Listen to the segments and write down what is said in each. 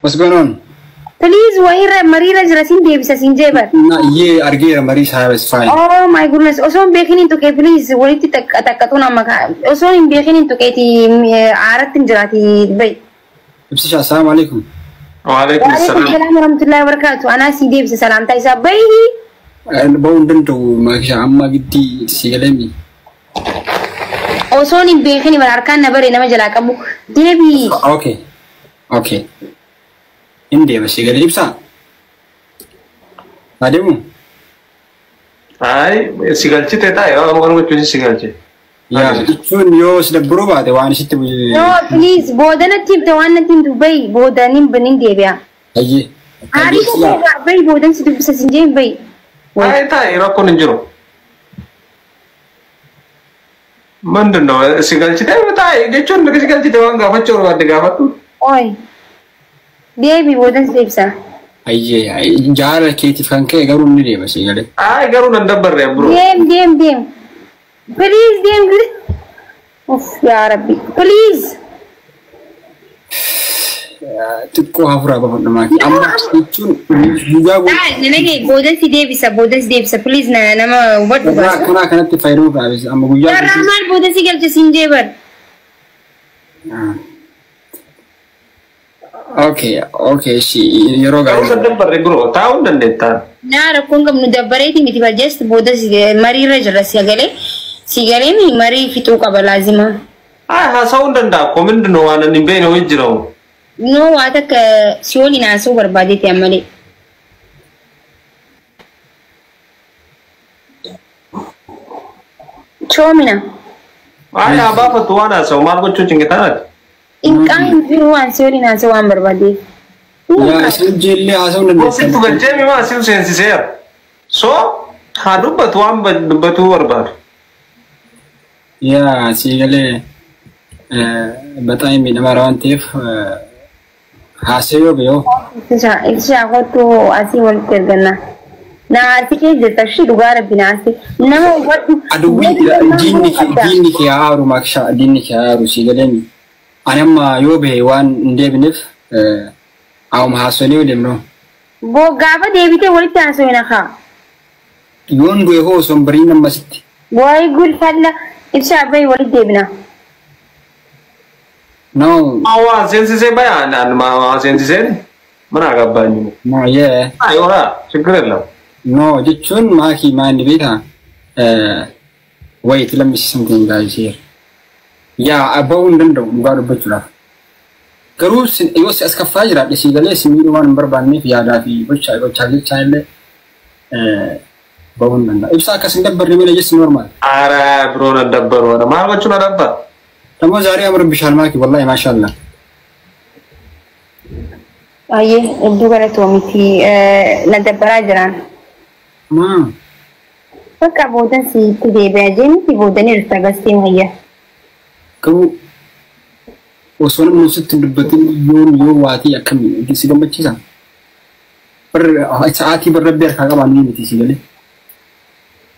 What's going on? Please, why Marie Rajrasin Davis in Jaber? Yeah, Argir Marie is fine. Oh my goodness. Also, beginning to get please. What is it? Atakatuna Maka. Also, in beginning to get Aratin Jarati Bay. Assalamu alaikum. Walaikum assalam warahmatullahi wabarakatuh. Anasi Davis salam taisa bay. And bound to Maksha Amagiti Sigalemi. Also, in beginning, Arkan never in a Majalakabu. Devi. Okay. India was Sigalipsa. Ademu. Ay, Sigalchita, I want to Sigalchi. Yeah, soon yours the Bruba, the one sit with. No, please, Bodana tip the one thing to bay, Bodanim Bening Devia. Aye. Are you bay Bodan to Sassin Bay? I tie Rocco in Juro. Mandano, Sigalchita, I get you the Sigalchita one Gavacho at the Gavatu. Oi. Baby wouldn't sleep, sir. Aye, Jara Katie Franke, Garun Niva, Sigale. I got on number, bro. Damn. Please, damn. Oof, Yarabi. Please. To go have about the market. I'm Davis, please, Nama, what cannot if I do that. I'm a just in Jaber. Okay, she you're grow town and data. Nara Kungam Nudabarating it was just Bodas Marie Regala Sigaremi, Marie Fituka Balazima. I have sound and that comment no one and in Beno Hijro. No, I take a Siolina sober body family. Chomina. I have about to one, so Margot shooting it out. In kind of one, Siolina so amber body. Yeah, Jelly has only to the Jamie since here. So, Hadu but one but two or but. Yeah, Sigale. But I mean, around if Haseo. It's a what to as you want to get. Now, I think it's a shit to get a binasi. No, what do we Diniki Aru Maksha, Diniki Aru Sigalemi? I am Yobe one Devinif. I'm Hasoni them no. Bo Gava David, what it answer in a car. You won't go home, some Brina must. Boy, good fella. It's a very what it did. No. Our senses a bayan and my senses said, Managa Banu. No, yeah. I ora, Chigrella. No, the tune Maki man Vita. Wait, let me see something, guys here. Yeah, a bone dundum, got a butler. Karus, it was as Kafajra, the Sigales, me one Burban, if Yadafi, which I got child. Bone. If Sakas in the Burman is normal. Ara, Brona Dubber, a Marvachuna Dubber. Tamazaria Bishamaki, Wallahi, mashallah. Aye, do it to me, let the Barajan. What about the sea today, Virgin? He would the nearest Augustine here. Go. Was one of the button you what he coming to see the Machiza. But it's a Ati Barabber Hagaman, Tigally.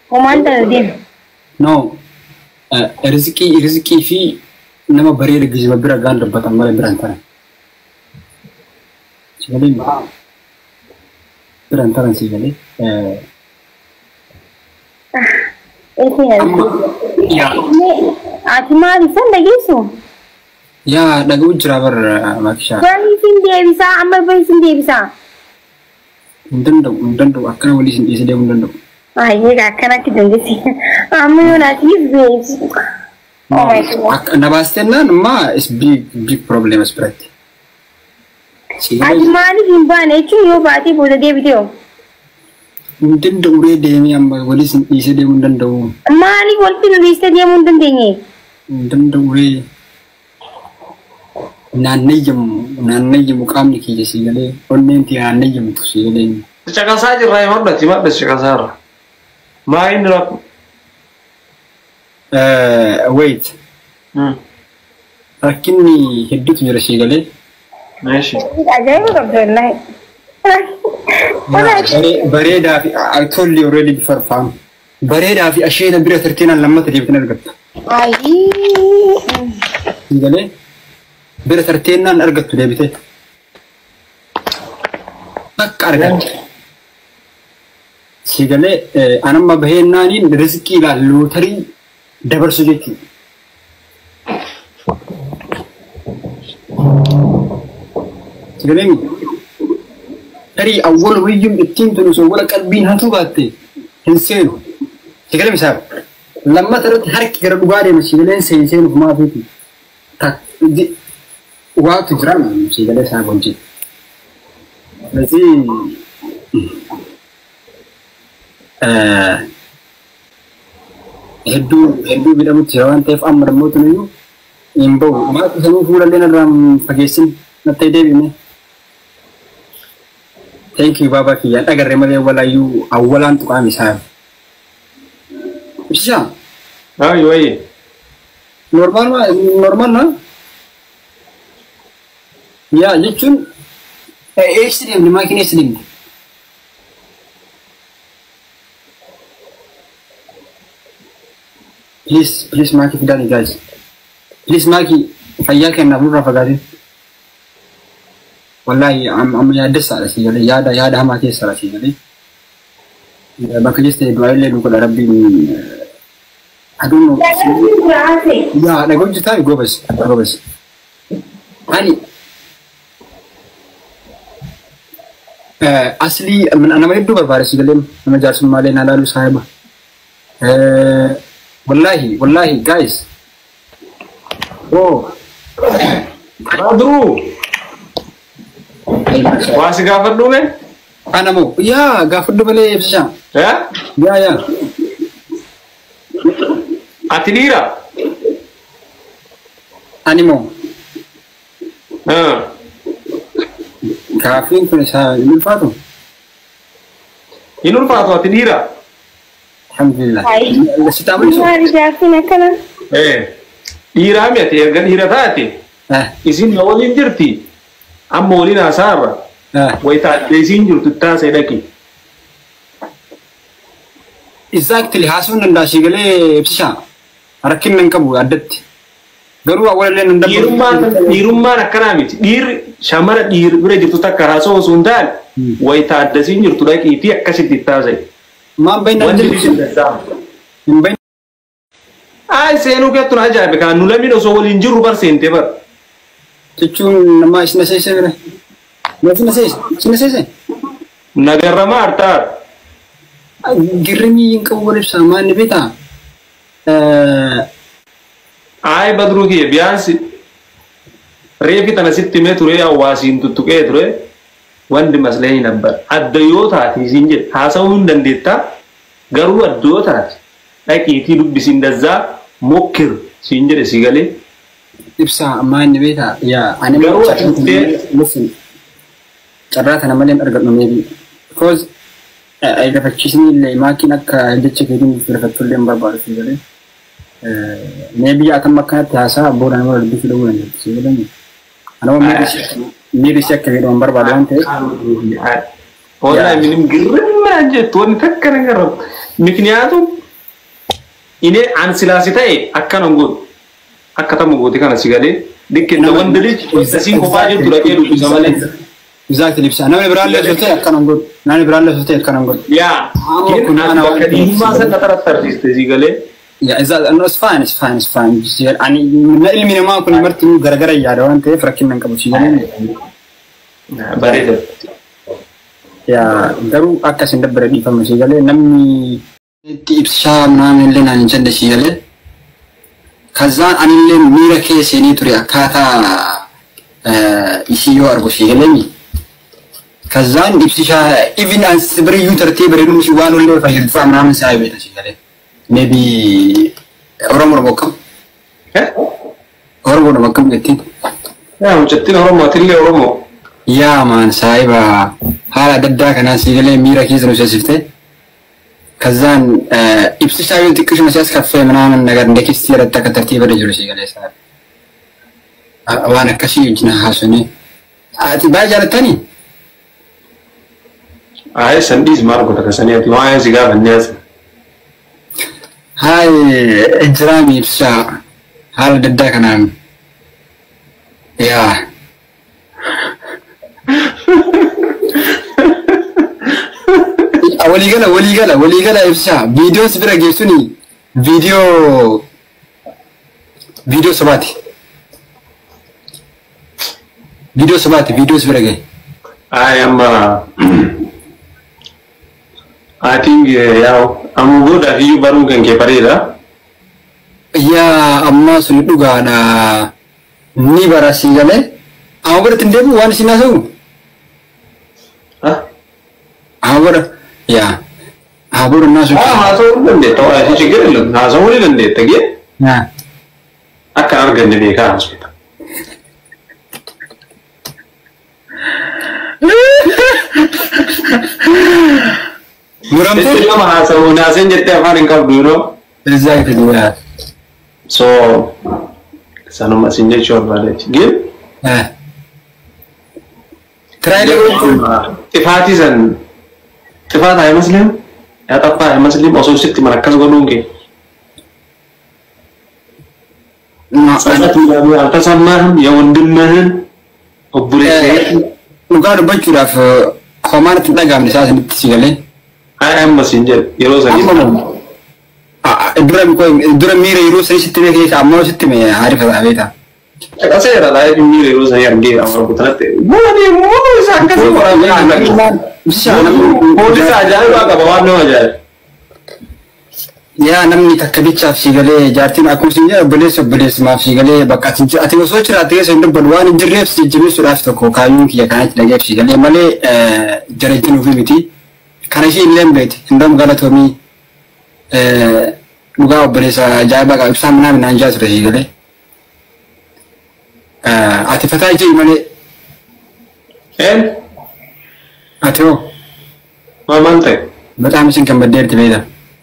Commander, no. Riziki fee never buried a Gizabra Gander, but I'm very brand. Brand, Sigally. Yeah. Atimari, send the Yesu. Yeah, the good driver, Maksha. Where is in Davisa? I'm a voice in Davisa. Undando, I can't listen easily. Undando. I cannot do this. I'm not his waves. Oh my God. Nabastena, ma is big problem, spread. Atimari in Bane, you party for the day video. Didn't read the what is easily Undando. Mali will be released at the Mundan. Undando way. Nanajum Kamiki, Sigale, or Nanti and Najum to Sigale. The Chakasai, I want that you want the Chakasara. Mine rock. Wait. Rakini, he did your Sigale. Bareda, I told you already before farm. Bareda, I shade a bit of 13 and Lamata. Sigale. Better 13 and ergot to debit. Akka argatte. Sigalee anamma baheennaaniin riskii ilaallu tarii dabarsu jechuudha. Sigalee tarii awwal wayyuun ittiin tunu wala qalbiin hatu baatte hin seenu. Sigalee misaal lammata irratti harki gara dhugaa deema sigaleen seenuuf maafiiti. Waatu jira sigalee isaa wajjin. Hedduu bidhamutti jira waan ta'eef amma dammoota nuyyuu hin bahu. Maatii sanuu fuulallee narraan fageessin natta'ee deebine. Thank you baabaa kiyyaan dhagarree malee walaayyuu awwalaan tuqaam isaa. Ibsisaa? Ayi wayi. Normal na? Yaa jechuun eessa deemne maakiin eessa deemne? Please Maki fidani guys. Please Maki fayyaa kennaaf nurraa fagaatee. Wallahi amma yaaddessaadha si galee yaada hamaa keessaadha si galee. Bakka jeste du'aalee nu godha rabbiin aduun yaa dhagoo jitaa gobas. Ani asli nama hedduu barbaade si galee nama jaarsummalee na laalu saahiba. Wallahi guys. Oh. Badru. Wasi gafadhu me? Anamo. Ya, gafadhu bale Ibsisha. Ya? Ya. Atinira. Animo. Kafin kun sa Inulfatu. Atinira. Alhamdulillah. Mari jaafina kana. Dhiiraa miti erga dhiira taate isin na waliin jirti amma waliin hasaarra wayitaadde isin jirtu taasee dhaqi. Exactly haasuun danda'a si galee Ibsisha rakkinna hin qabu addatti. Garuu awwaalee nan dabalamu. Dhiirummaan akkanaa miti. Dhiirri shamara dhiirri bira jirtu takka haasoo osoo hin taane wayitaadde isin jirtu dhaqiitii akkasitti taasee. Maan baay'inaan jirtu. Ay seenuu keettun ajaa'ibe kan nu lammiin osoo waliin jirru bar seente bar. Jechuun nama isna seese bira. Isna seese. Nagarrama artaar. Girrimii hin qabu wal ibsa maanni beekaa. Ay badruu kiyya biyaansi reefi tana sitti mee ture hawaasiin tuttuqee ture wanti maslee hin abbar. Adda yoo taate isin jedhe haasa'uu hin dandeettaa garuu adda yoo taate. Dhaqiitii dubbisiin dazzaa mokkir siin jedhe si galee. Ibsa maanni beekaa yaa ani carraa kana malee argadhu meebi. Because gafachiisni illee maakiin akka jecha keetiin filafatullee hin barbaadu si galee. Meebi akkam akkanatti haasaa booda nama dubbisuu dhowuu dandeetti si galee. Anama miiri si akka jedhamu barbaadu waan ta'eef. Wallahi minim girrimmaan jettu wanni takka na garrabu. Mikniyaatum ini ansilasi ta'e akkanan godhu akka tamu gooti kana si galee dikkinna wanda lichi kophaa jirtu dhaqee dubbisa malee. Exactly ibsa namni biraallee osoo ta'e akkanan godhu namni biraallee osoo ta'e akkanan godhu. Yaa bakka dhiibbaa sana taratti arsiiste si galee. Yaa no it's fine. Ani na ilmi namaa kun marti garagara yaada waan ta'eef rakkinna hin qabu si galee. Bareeda. Yaa garuu akkas hin dabbare dhiifama si galee namni Ibsisha ምናምን ለን አንጀንደ ሲያለ ከዛን አንለ ሚራ ከሰኒ ቱሪያ ካታ ኢሲዮ አርጎ ሲገለኝ ከዛን ኢብስሻ ኢቭን አንስ ብሪዩ ተርቲብ ብሪኑ ሲዋኑ ለ ፈይልፋ ምናምን ሳይቤ ተሲገለ ሜቢ ኦሮሞ ወከም ኦሮሞ ወከም ገቲ ያው ጨጥን ኦሮሞ ትል ኦሮሞ ያ ማን ሳይባ ሀላ ደዳ ከና ሲገለ ሚራ ኪዝ ነው ሲስፍተ ከዛን ኢብስሻዊ ጥቅሽ መሲያስ ከፈ ምናምን ነገር እንደክስት ይረዳ ከተርቲብ በደጅሩ ሲገለሳ ዋና ከሺ እንትና ሐሰኒ አቲ ባጃለተኒ አይ ሰንዲስ ማርጎ ተከሰኒያት ዋይ ሲጋ በነያስ ሃይ እጅራሚ ኢብስሻ ሀል ደዳ ከናም ያ walii gala ibsa viidiyoon si bira geessuni viidiyoo sobaati viidiyoo si bira gee I am I think I'm good at you baru kan ke pareda yaa amma sun dhugaadha ni barasi galee amma bira tindeebu waan isin haasa'u amma bira yaa amma bira naasu haasa'uu dandeetta waa isin ችግር የለም haasa'uu ni dandeetta gee akka arganne beekaa haasa'uudha muramte nama haasa'uu naasen jettee afaan hin qabdu yeroo exactly yeah so sanuma isin jechuu barbaadeeti gee ጥፋት አይመስልም ያጠፋ አይመስልም ወሶ ሲት መረከዝ ጎኑንጌ ሰዓት ምናምን አልተሰማህም የወንድምህን ኦብሬት ኑጋር በጭራፍ ኮማንት ተጋም ሰዓት እንትሲገለ አም መሰንጀር የሮዘኒ ድረም ሚረ ይሮሰ ሲትሜ ከአማው ሲትሜ አሪፍ አቤታ Kasera la mire rosa yarge amaro kutate mone sakasi wala polisi ajai ba ka bawan no ajai ya namni takkabicha sigale jartin akusinya beles maaf sigale bakati ati soch rate se ndo balwan jirref si jibi suraf to ko kayun ki yakanat dage sigale male jarajinu fimiti kanashi lembet ndam galatomi luga belesa jaba ka samna nanja sura sigale ati fataji mane atio mamante በጣም ሲን ከመደር ትበይዳ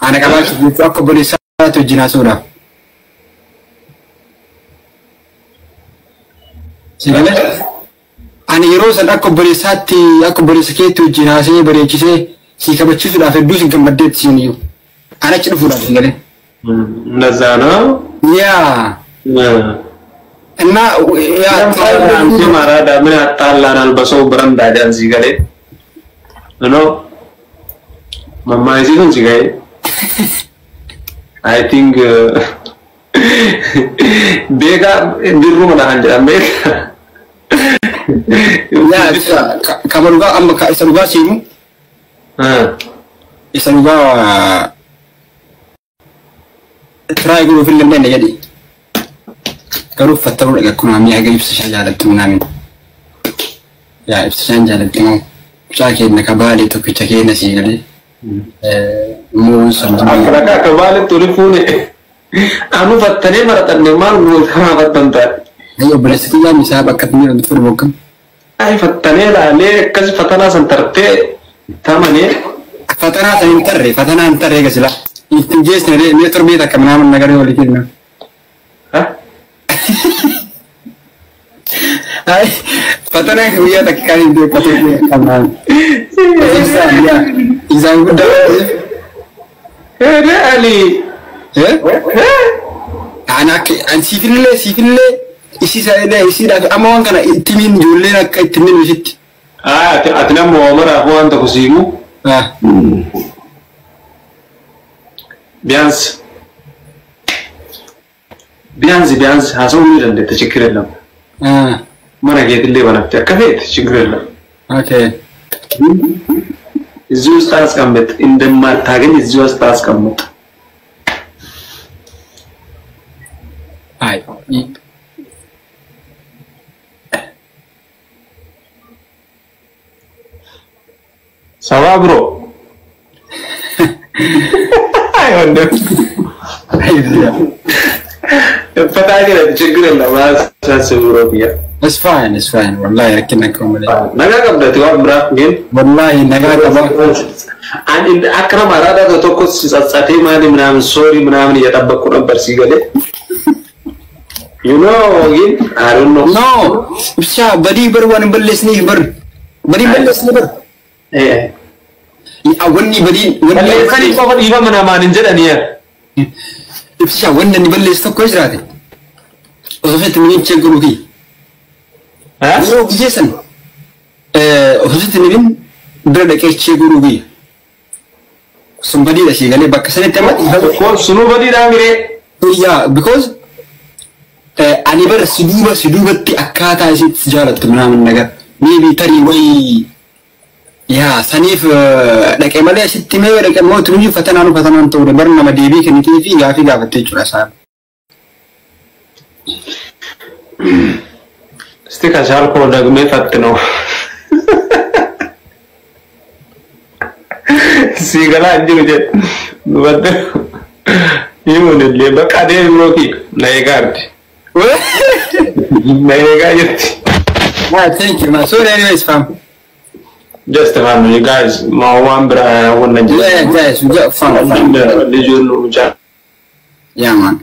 አነ ቀባች ቢፋኮ በሊሳቶ ጂናሶዳ ሲገለ አነ ይሮሰን አኮ በሊስኬቱ ጂናሴ በሬቺሴ ሲከበችሱ ዳፈዱ ሲን ከመደር ሲኒዩ አነ ጭፉዳ ሲገለ እንደዛ ነው ያ እና ያ ማራዳ ምን አጣላናል በሰው በረንዳ ዳን ሲገለ ነው Mama is even sigai. I think bega dirru mana hanja bega. Ya kabaruga amma ka isaruga simu. Isaruga try guru film ne jadi. Karu fataru daga kuma mi aga ibsa jalat tunamin. Ya ibsa jalat tunamin. Sake na kabali to kichake na sigale. Akak kembali turifune. Anu fatane maratan mal mul kama fatanta. Ayo belasnya misal bakat ni untuk berbukam. Ay fatane lah le kasi fatana santarte tamane. Fatana santarre kasi lah. Itu jenis ni terbeda kemana negara yang lihat na. Hah? Ay fatana kuya tak kali dia patutnya kemana. Iya. Izan udah. Ali. Anak sifille isi saya isi dah amang kana timin julle nak timin usit. Atina mau mara aku anta kusimu. Bians hasil ni dan deta cikirlah. Mana kita lihat mana tak kafet cikirlah. Okay. እዚሁ ውስጥ አስቀምጥ እንደማታገኝ እዚሁ ውስጥ አስቀምጥ አይ ሰባብሮ አይ ወንድ ፈታኝ ነው ችግር የለም አሳስብሮ ቢያ It's fine. Wallahi, I can't come with it. Naga kabda tiwa bra gin. Wallahi, naga kabda. And akram arada to tokos satsate mani mnam sorry mnam yatabakku nabbar sigale. You know gin? I don't know. No. Bisha badi bar wan ballesni bar. Badi ballesni bar. Awani badi wani kali ko iba mana manin jadaniya. Bisha wani balles to ko israte. Osofet min chegruki. Yo Jason, hosit ni bin berada ke ceguru bi. Somebody that she gale bakasane tema. Course, nobody damire. Yeah, because ani bar sudubatti akkata isit jalat naman nagar. Maybe tari way. Yeah, sanif like emale sitti me like mo tuni fatanan to de bar nama debi kan TV gafi gafatte chura sa. Stika jal ko dag me fatno. Sigala anjir je. Wadde. Yimune le bakade roki naigard. Naigard. Thank you, man. So anyways, fam. Just fam, you guys. Mawambra wanna. Yeah, guys, we got fun. Yeah, man.